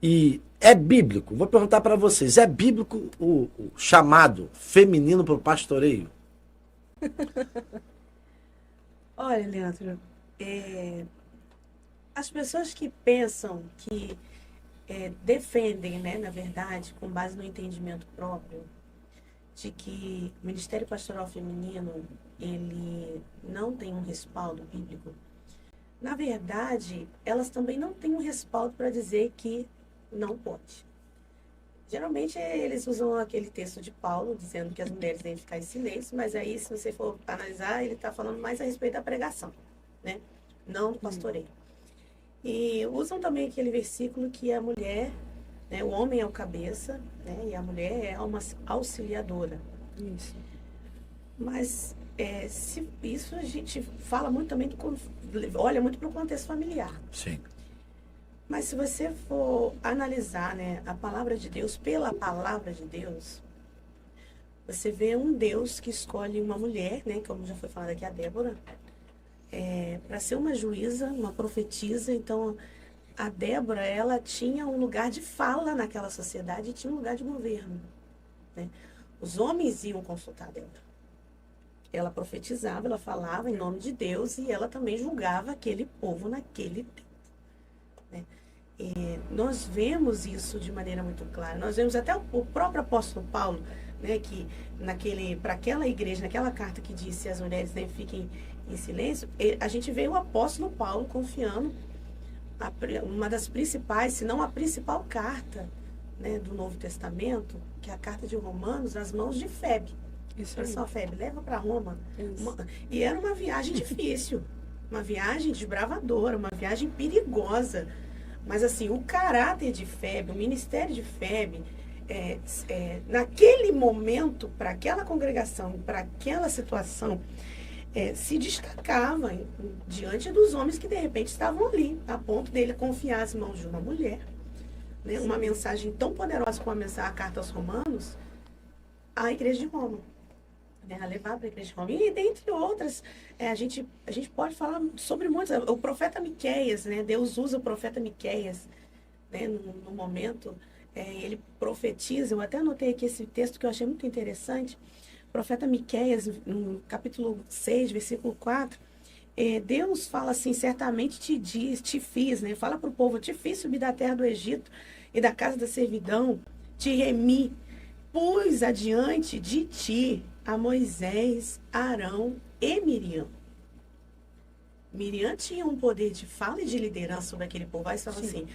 E é bíblico, vou perguntar para vocês, é bíblico o chamado feminino para o pastoreio? Olha, Leandro, é, as pessoas que pensam que defendem, né, na verdade, com base no entendimento próprio, de que o Ministério Pastoral Feminino ele não tem um respaldo bíblico, na verdade, elas também não têm um respaldo para dizer que não pode. Geralmente eles usam aquele texto de Paulo, dizendo que as mulheres devem ficar em silêncio, mas aí, se você for analisar, ele está falando mais a respeito da pregação, né? Não do pastoreio. E usam também aquele versículo que a mulher, né, o homem é o cabeça, né, e a mulher é uma auxiliadora. Isso. Mas isso a gente fala muito também, olha muito para o contexto familiar. Sim. Mas se você for analisar, né, a palavra de Deus, pela palavra de Deus, você vê um Deus que escolhe uma mulher, né, como já foi falado aqui, a Débora, para ser uma juíza, uma profetisa. Então, a Débora, ela tinha um lugar de fala naquela sociedade e tinha um lugar de governo, né? Os homens iam consultar a Débora. Ela profetizava, ela falava em nome de Deus e ela também julgava aquele povo naquele tempo, né? Nós vemos isso de maneira muito clara. Nós vemos até o próprio apóstolo Paulo, né, que para aquela igreja, naquela carta que disse as mulheres nem fiquem em silêncio, a gente vê o apóstolo Paulo confiando uma das principais, se não a principal carta, né, do Novo Testamento, que é a carta de Romanos, nas mãos de Febe. Isso Olha aí. só, Febe, leva para Roma. Isso. E era uma viagem difícil, uma viagem desbravadora, uma viagem perigosa. Mas assim, o caráter de Febe, o ministério de Febe, naquele momento, para aquela congregação, para aquela situação, se destacava diante dos homens que de repente estavam ali, a ponto dele confiar as mãos de uma mulher, né, uma mensagem tão poderosa como a carta aos Romanos, à igreja de Roma. Né, a levar para a igreja de Roma. E dentre outras, a gente pode falar sobre muitos. O profeta Miqueias, né, Deus usa o profeta Miqueias, né, no momento, ele profetiza. Eu até anotei aqui esse texto que eu achei muito interessante. O profeta Miqueias, no capítulo 6, versículo 4, Deus fala assim: certamente te fiz, né? Fala para o povo: te fiz subir da terra do Egito e da casa da servidão, te remi, pus adiante de ti a Moisés, Arão e Miriam. Miriam tinha um poder de fala e de liderança sobre aquele povo. Aí você fala assim,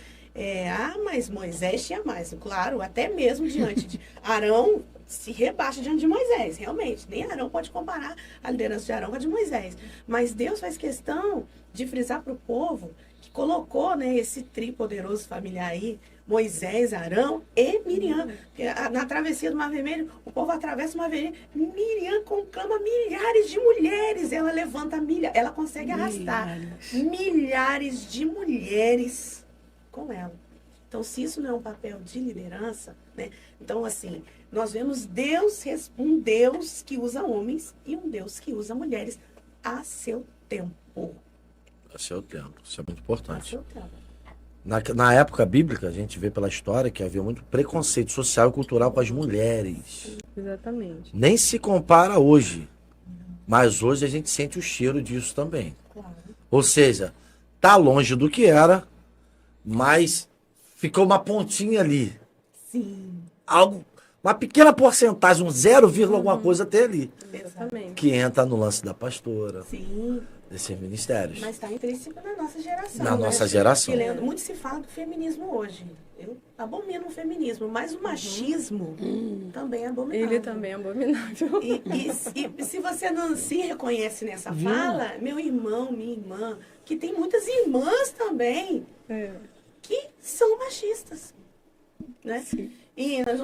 mas Moisés tinha mais. Claro, até mesmo diante de Arão, se rebaixa diante de Moisés, realmente. Nem Arão pode comparar a liderança de Arão com a de Moisés. Mas Deus faz questão de frisar para o povo que colocou, né, esse poderoso familiar aí, Moisés, Arão e Miriam. Porque na travessia do Mar Vermelho, o povo atravessa o Mar Vermelho. Miriam conclama milhares de mulheres. Ela levanta ela consegue arrastar milhares de mulheres com ela. Então, se isso não é um papel de liderança, né? Então, assim, nós vemos um Deus que usa homens e um Deus que usa mulheres a seu tempo. A seu tempo, isso é muito A importante. seu tempo. Na época bíblica, a gente vê pela história que havia muito preconceito social e cultural com as mulheres. Exatamente. Nem se compara hoje. Mas hoje a gente sente o cheiro disso também. Claro. Ou seja, tá longe do que era, mas ficou uma pontinha ali. Sim. Uma pequena porcentagem, um 0, alguma coisa até ali. Exatamente. Que entra no lance da pastora, Sim. desses ministérios. Mas está intrínseco na nossa geração. Na né? nossa geração. Que, Leandro, muito se fala do feminismo hoje. Eu abomino o feminismo, mas o machismo também é abominável. Ele também é abominável. E se você não se reconhece nessa fala, meu irmão, minha irmã, que tem muitas irmãs também que são machistas, né? Sim. E eu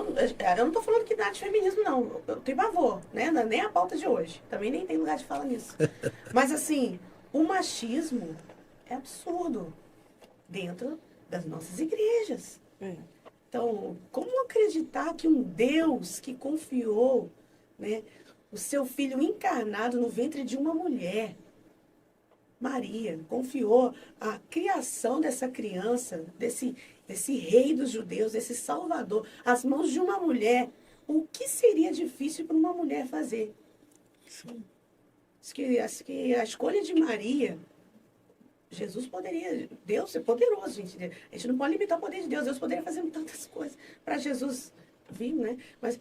não estou falando que dá de feminismo, não. Eu tenho pavor, né? Não é nem a pauta de hoje. Também nem tem lugar de falar nisso. Mas, assim, o machismo é absurdo dentro das nossas igrejas. Então, como acreditar que um Deus que confiou, né, o seu filho encarnado no ventre de uma mulher, Maria, confiou a criação dessa criança, desse desse rei dos judeus, desse salvador, as mãos de uma mulher, o que seria difícil para uma mulher fazer? Acho que a escolha de Maria, Jesus poderia, Deus é poderoso, gente. A gente não pode limitar o poder de Deus, Deus poderia fazer tantas coisas para Jesus vir, né? Mas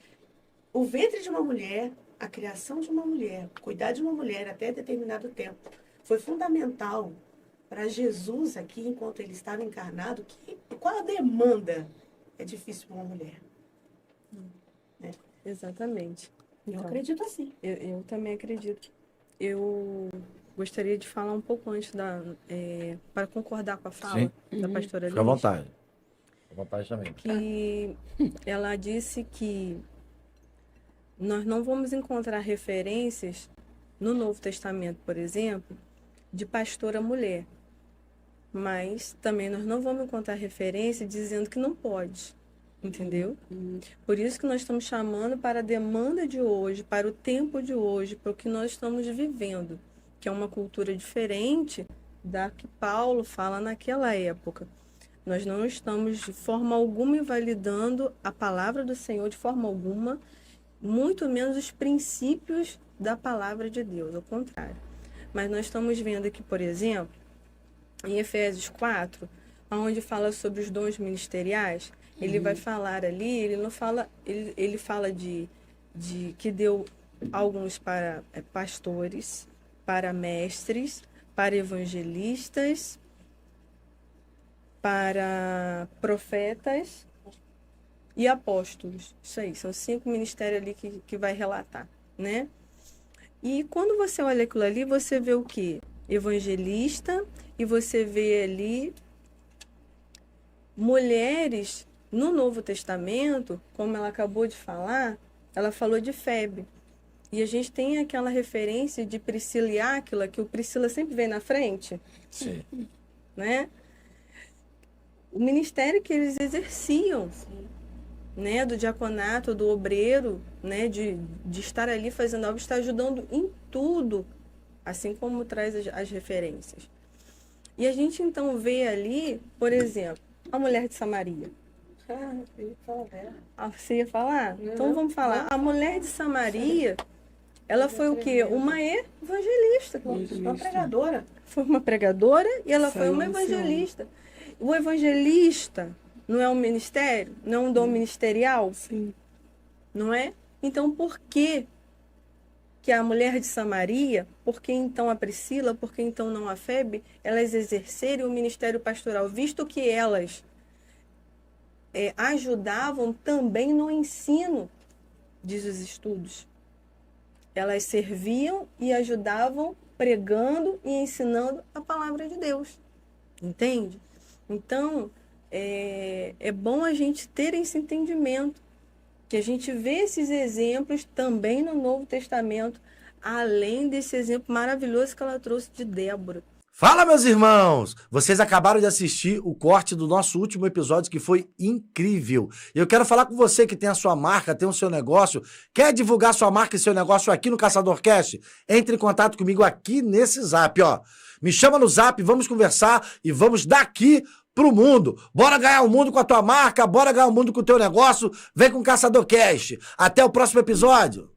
o ventre de uma mulher, a criação de uma mulher, cuidar de uma mulher até determinado tempo, foi fundamental para Jesus aqui, enquanto ele estava encarnado. Qual a demanda é difícil para uma mulher? Exatamente. Eu Então, acredito assim. eu também acredito. Eu gostaria de falar um pouco antes para concordar com a fala da pastora Fica à Liz, vontade. À vontade também. que ela disse que nós não vamos encontrar referências no Novo Testamento, por exemplo, de pastora mulher. Mas também nós não vamos encontrar referência dizendo que não pode. Entendeu? Por isso que nós estamos chamando para a demanda de hoje, para o tempo de hoje, para o que nós estamos vivendo, que é uma cultura diferente da que Paulo fala naquela época. Nós não estamos de forma alguma invalidando a palavra do Senhor, de forma alguma, muito menos os princípios da palavra de Deus, ao contrário. Mas nós estamos vendo aqui, por exemplo, em Efésios 4, onde fala sobre os dons ministeriais, ele vai falar ali, ele não fala, ele fala de que deu alguns para pastores, para mestres, para evangelistas, para profetas e apóstolos. Isso aí, são 5 ministérios ali que vai relatar, né? E quando você olha aquilo ali, você vê o quê? Evangelista, e você vê ali mulheres no Novo Testamento, como ela acabou de falar, ela falou de Febe. E a gente tem aquela referência de Priscila e Áquila, que o Priscila sempre vem na frente, Sim. né? O ministério que eles exerciam, né? Do diaconato, do obreiro, né? De estar ali fazendo algo, estar ajudando em tudo, assim como traz as referências. E a gente então vê ali, por exemplo, a mulher de Samaria. Você ia falar? Então vamos falar. A mulher de Samaria, ela foi o quê? Uma evangelista. Uma pregadora. Foi uma pregadora e ela foi uma evangelista. O evangelista não é um ministério? Não é um dom ministerial? Sim. Não é? Então, por que a mulher de Samaria, por que então a Priscila, por que então não a Febe, elas exercerem o ministério pastoral, visto que elas ajudavam também no ensino, diz os estudos. Elas serviam e ajudavam pregando e ensinando a palavra de Deus. Entende? Então, é bom a gente ter esse entendimento, que a gente vê esses exemplos também no Novo Testamento, além desse exemplo maravilhoso que ela trouxe de Débora. Fala, meus irmãos! Vocês acabaram de assistir o corte do nosso último episódio, que foi incrível. E eu quero falar com você que tem a sua marca, tem o seu negócio, quer divulgar sua marca e seu negócio aqui no CaçadorCast? Entre em contato comigo aqui nesse zap, ó. Me chama no zap, vamos conversar e vamos daqui pro mundo. Bora ganhar o mundo com a tua marca, bora ganhar o mundo com o teu negócio. Vem com o CaçadorCast. Até o próximo episódio.